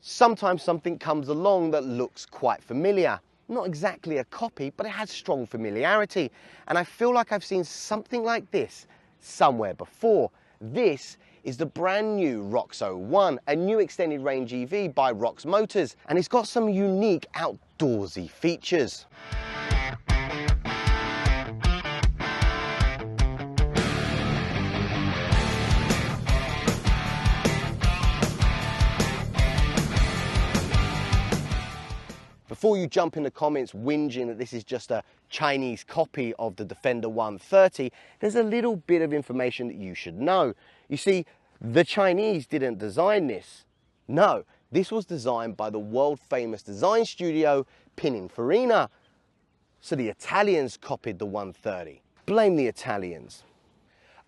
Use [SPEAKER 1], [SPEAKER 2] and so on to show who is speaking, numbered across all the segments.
[SPEAKER 1] Sometimes something comes along that looks quite familiar. Not exactly a copy, but it has strong familiarity. And I feel like I've seen something like this somewhere before. This is the brand new Roxo One, a new extended range EV by Rox Motors, and it's got some unique outdoorsy features. Before you jump in the comments whinging that this is just a Chinese copy of the Defender 130, there's a little bit of information that you should know. You see, the Chinese didn't design this. No, this was designed by the world famous design studio Pininfarina. So the Italians copied the 130. Blame the Italians.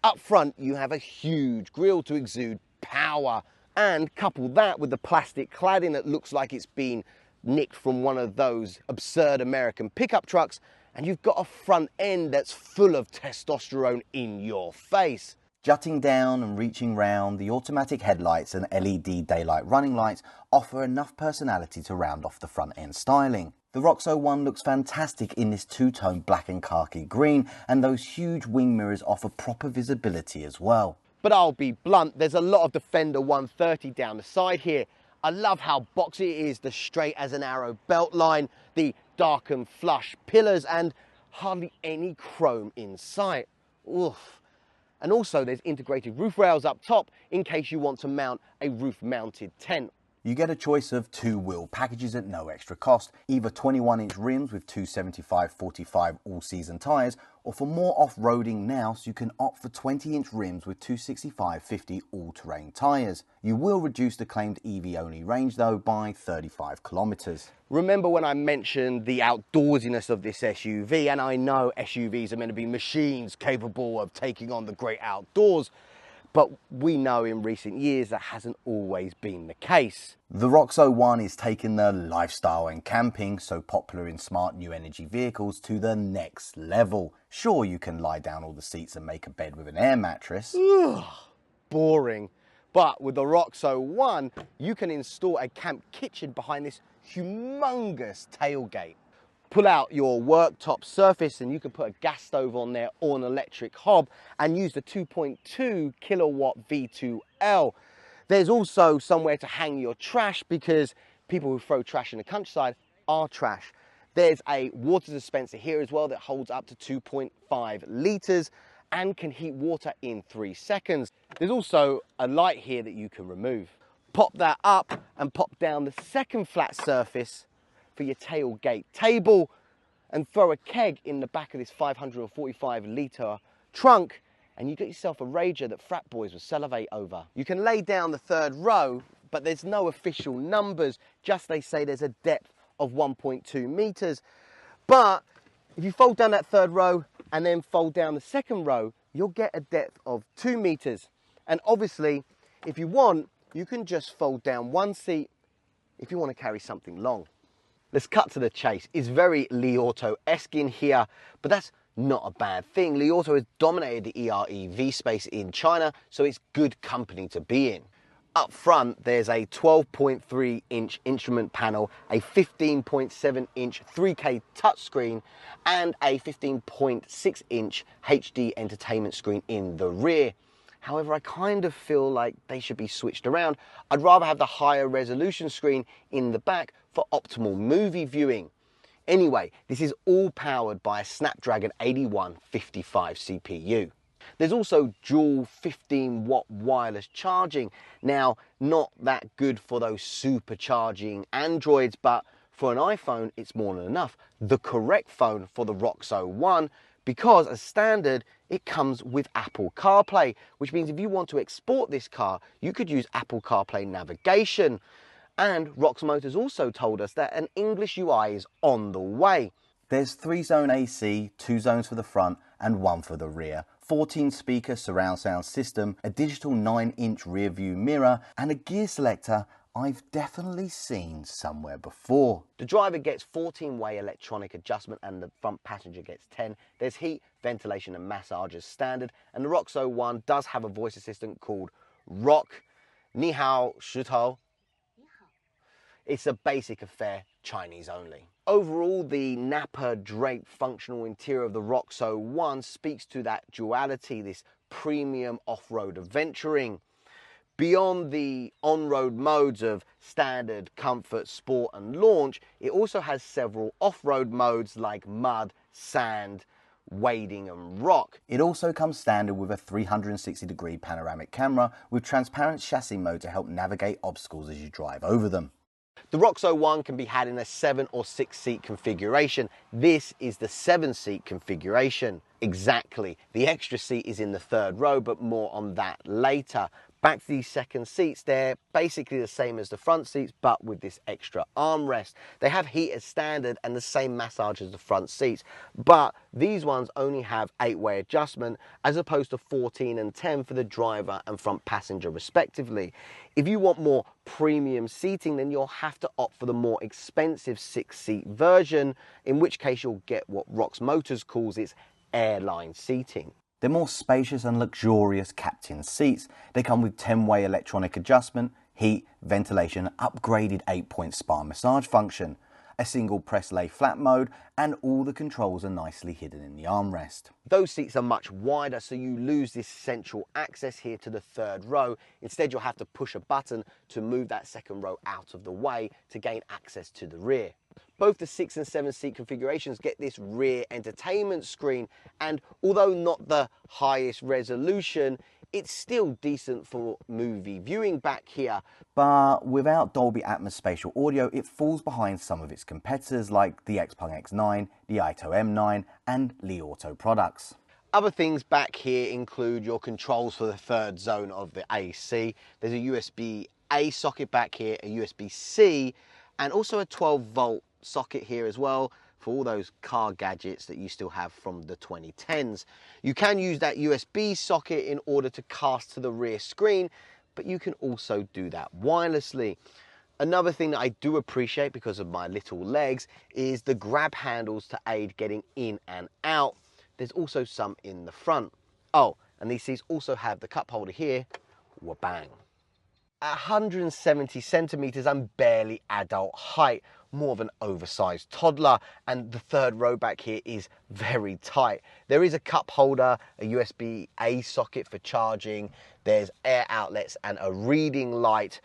[SPEAKER 1] Up front, you have a huge grille to exude power, and couple that with the plastic cladding that looks like it's been nicked from one of those absurd American pickup trucks, and you've got a front end that's full of testosterone in your face.
[SPEAKER 2] Jutting down and reaching round, the automatic headlights and LED daylight running lights offer enough personality to round off the front end styling. The Roxo One looks fantastic in this two-tone black and khaki green, and those huge wing mirrors offer proper visibility as well.
[SPEAKER 1] But I'll be blunt, there's a lot of Defender 130 down the side here. I love how boxy it is, the straight as an arrow belt line, the dark and flush pillars, and hardly any chrome in sight. Oof. And also there's integrated roof rails up top in case you want to mount a roof-mounted tent.
[SPEAKER 2] You get a choice of two wheel packages at no extra cost, either 21-inch rims with 275/45 all-season tyres, or for more off-roading now, so you can opt for 20-inch rims with 265/50 all-terrain tyres. You will reduce the claimed EV-only range though by 35 kilometres.
[SPEAKER 1] Remember when I mentioned the outdoorsiness of this SUV, and I know SUVs are meant to be machines capable of taking on the great outdoors, but we know in recent years that hasn't always been the case.
[SPEAKER 2] The Roxo One is taking the lifestyle and camping, so popular in smart new energy vehicles, to the next level. Sure, you can lie down all the seats and make a bed with an air mattress.
[SPEAKER 1] Ugh, boring. But with the Roxo One, you can install a camp kitchen behind this humongous tailgate. Pull out your worktop surface and you can put a gas stove on there or an electric hob and use the 2.2 kilowatt V2L. There's also somewhere to hang your trash, because people who throw trash in the countryside are trash. There's a water dispenser here as well that holds up to 2.5 litres and can heat water in 3 seconds. There's also a light here that you can remove. Pop that up and pop down the second flat surface for your tailgate table, and throw a keg in the back of this 545 litre trunk, and you get yourself a rager that frat boys will salivate over. You can lay down the third row, but there's no official numbers, just they say there's a depth of 1.2 metres. But if you fold down that third row and then fold down the second row, you'll get a depth of 2 metres. And obviously, if you want, you can just fold down one seat if you want to carry something long. Let's cut to the chase. It's very Li Auto-esque in here, but that's not a bad thing. Li Auto has dominated the EREV space in China, so it's good company to be in. Up front, there's a 12.3-inch instrument panel, a 15.7-inch 3K touchscreen, and a 15.6-inch HD entertainment screen in the rear. However, I kind of feel like they should be switched around. I'd rather have the higher resolution screen in the back for optimal movie viewing. Anyway, this is all powered by a Snapdragon 8155 CPU. There's also dual 15-watt wireless charging. Now, not that good for those supercharging Androids, but for an iPhone, it's more than enough. The correct phone for the Roxo One, because as standard, it comes with Apple CarPlay, which means if you want to export this car, you could use Apple CarPlay navigation. And Rox Motors also told us that an English UI is on the way.
[SPEAKER 2] There's 3-zone AC, 2 zones for the front and 1 for the rear, 14-speaker surround sound system, a digital 9-inch rear view mirror, and a gear selector I've definitely seen somewhere before.
[SPEAKER 1] The driver gets 14-way electronic adjustment and the front passenger gets 10. There's heat, ventilation and massage as standard, and the Roxo One does have a voice assistant called Rock. Ni hao, shi tou. It's a basic affair, Chinese only. Overall, the Nappa draped functional interior of the Roxo One speaks to that duality, this premium off-road adventuring. Beyond the on-road modes of standard, comfort, sport and launch, it also has several off-road modes like mud, sand, wading and rock.
[SPEAKER 2] It also comes standard with a 360-degree panoramic camera with transparent chassis mode to help navigate obstacles as you drive over them.
[SPEAKER 1] The Roxo One can be had in a 7 or 6 seat configuration. This is the 7-seat configuration. Exactly. The extra seat is in the third row, but more on that later. Back to these second seats, they're basically the same as the front seats, but with this extra armrest. They have heat as standard and the same massage as the front seats, but these ones only have 8-way adjustment as opposed to 14 and 10 for the driver and front passenger respectively. If you want more premium seating, then you'll have to opt for the more expensive 6-seat version, in which case you'll get what Rox Motors calls its airline seating.
[SPEAKER 2] They're more spacious and luxurious captain seats. They come with 10-way electronic adjustment, heat, ventilation, upgraded 8-point spa massage function, a single press lay flat mode, and all the controls are nicely hidden in the armrest.
[SPEAKER 1] Those seats are much wider, so you lose this central access here to the third row. Instead, you'll have to push a button to move that second row out of the way to gain access to the rear. Both the 6 and 7 seat configurations get this rear entertainment screen, and although not the highest resolution, it's still decent for movie viewing back here.
[SPEAKER 2] But without Dolby Atmos spatial audio, it falls behind some of its competitors like the Xpeng X9, the Ito M9 and Li Auto products.
[SPEAKER 1] Other things back here include your controls for the third zone of the AC. There's a USB-A socket back here, a USB-C, and also a 12-volt socket here as well for all those car gadgets that you still have from the 2010s. You can use that USB socket in order to cast to the rear screen, but you can also do that wirelessly. Another thing that I do appreciate because of my little legs is the grab handles to aid getting in and out. There's also some in the front. Oh, and these seats also have the cup holder here. Wabang. At 170 centimeters, I'm barely adult height, more of an oversized toddler, and the third row back here is very tight. There is a cup holder, a USB-A socket for charging, there's air outlets and a reading light.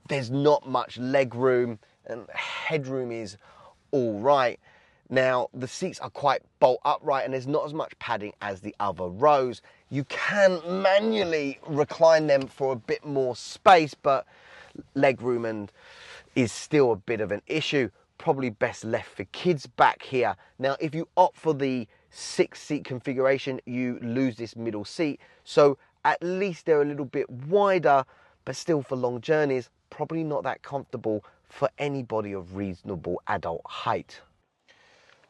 [SPEAKER 1] There's not much leg room, and headroom is all right. Now, the seats are quite bolt upright and there's not as much padding as the other rows. You can manually recline them for a bit more space, but legroom and is still a bit of an issue. Probably best left for kids back here. Now, if you opt for the 6-seat configuration, you lose this middle seat. So at least they're a little bit wider, but still for long journeys, probably not that comfortable for anybody of reasonable adult height.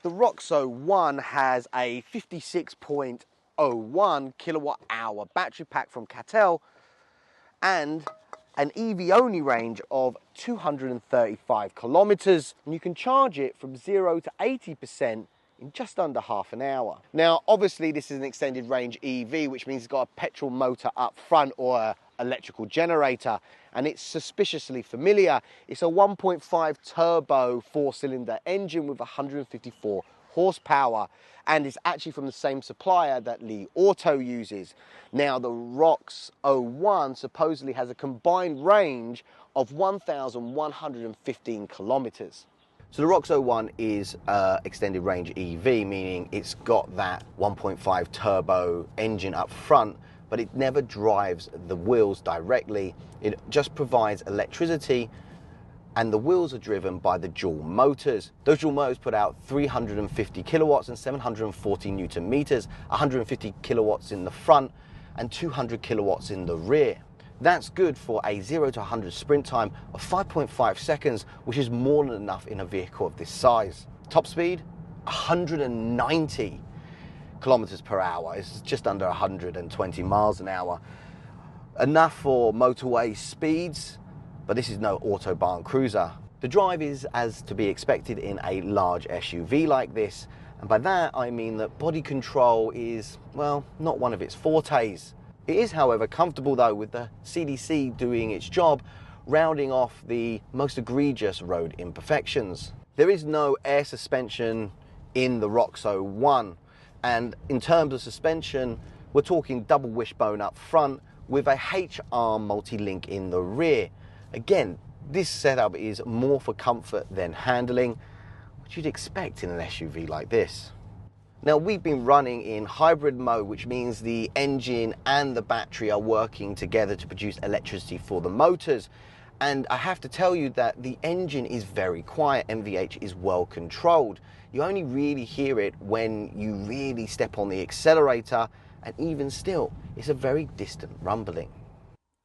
[SPEAKER 1] The Roxo One has a 56.01 kilowatt hour battery pack from Cattel and an EV only range of 235 kilometers, and you can charge it from 0 to 80% in just under half an hour. Now, obviously this is an extended range EV, which means it's got a petrol motor up front or an electrical generator, and it's suspiciously familiar. It's a 1.5 turbo 4-cylinder engine with 154 horsepower, and it's actually from the same supplier that Li Auto uses. Now, the Roxo One supposedly has a combined range of 1,115 kilometers. So the Roxo One is extended range EV, meaning it's got that 1.5 turbo engine up front, but it never drives the wheels directly. It just provides electricity, and the wheels are driven by the dual motors. Those dual motors put out 350 kilowatts and 740 Newton meters, 150 kilowatts in the front and 200 kilowatts in the rear. That's good for a 0 to 100 sprint time of 5.5 seconds, which is more than enough in a vehicle of this size. Top speed, 190 kilometers per hour. It's just under 120 miles an hour. Enough for motorway speeds, but this is no Autobahn cruiser. The drive is as to be expected in a large SUV like this, and by that I mean that body control is, well, not one of its fortes. It is, however, comfortable though, with the CDC doing its job, rounding off the most egregious road imperfections. There is no air suspension in the Roxo 1, and in terms of suspension, we're talking double wishbone up front with a H-arm multi-link in the rear. Again, this setup is more for comfort than handling, which you'd expect in an SUV like this. Now, we've been running in hybrid mode, which means the engine and the battery are working together to produce electricity for the motors. And I have to tell you that the engine is very quiet. MVH is well controlled. You only really hear it when you really step on the accelerator, and even still, it's a very distant rumbling.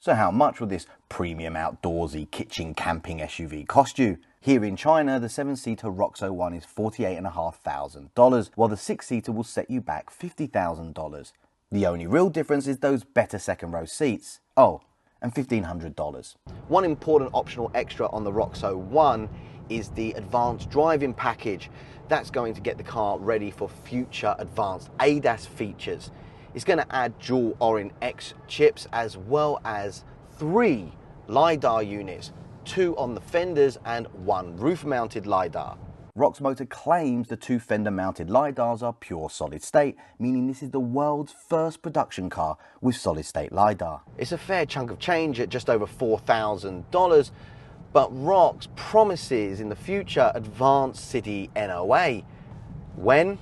[SPEAKER 2] So how much will this premium outdoorsy kitchen camping SUV cost you? Here in China, the 7-seater Roxo 1 is $48,500, while the 6-seater will set you back $50,000. The only real difference is those better second row seats. Oh, and $1,500.
[SPEAKER 1] One important optional extra on the Roxo 1 is the advanced driving package. That's going to get the car ready for future advanced ADAS features. It's going to add dual Orin X chips as well as 3 LiDAR units, 2 on the fenders and 1 roof-mounted LiDAR.
[SPEAKER 2] Rox Motor claims the 2 fender-mounted LiDARs are pure solid-state, meaning this is the world's first production car with solid-state LiDAR.
[SPEAKER 1] It's a fair chunk of change at just over $4,000, but Rox promises in the future advanced city NOA. When?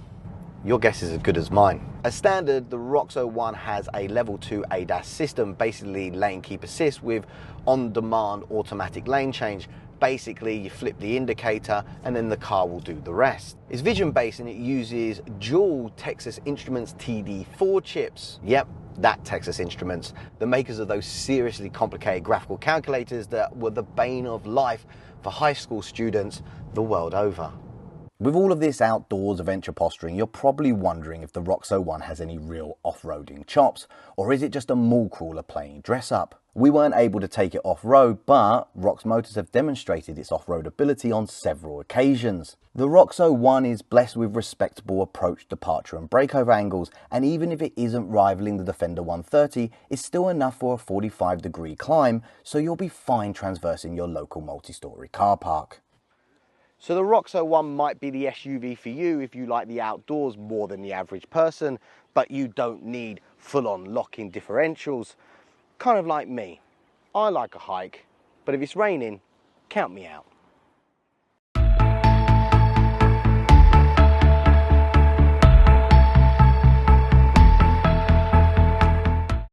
[SPEAKER 1] Your guess is as good as mine. As standard, the Roxo 1 has a level 2 ADAS system, basically lane keep assist with on-demand automatic lane change. Basically, you flip the indicator and then the car will do the rest. It's vision-based and it uses dual Texas Instruments TD4 chips. Yep, that Texas Instruments, the makers of those seriously complicated graphical calculators that were the bane of life for high school students the world over.
[SPEAKER 2] With all of this outdoors adventure posturing, you're probably wondering if the Roxo 1 has any real off-roading chops, or is it just a mall crawler playing dress up? We weren't able to take it off-road, but Rox Motors have demonstrated its off-road ability on several occasions. The Roxo 1 is blessed with respectable approach, departure and breakover angles, and even if it isn't rivaling the Defender 130, it's still enough for a 45-degree climb, so you'll be fine transversing your local multi-story car park.
[SPEAKER 1] So the Roxo 1 might be the SUV for you if you like the outdoors more than the average person, but you don't need full-on lock-in differentials. Kind of like me. I like a hike, but if it's raining, count me out.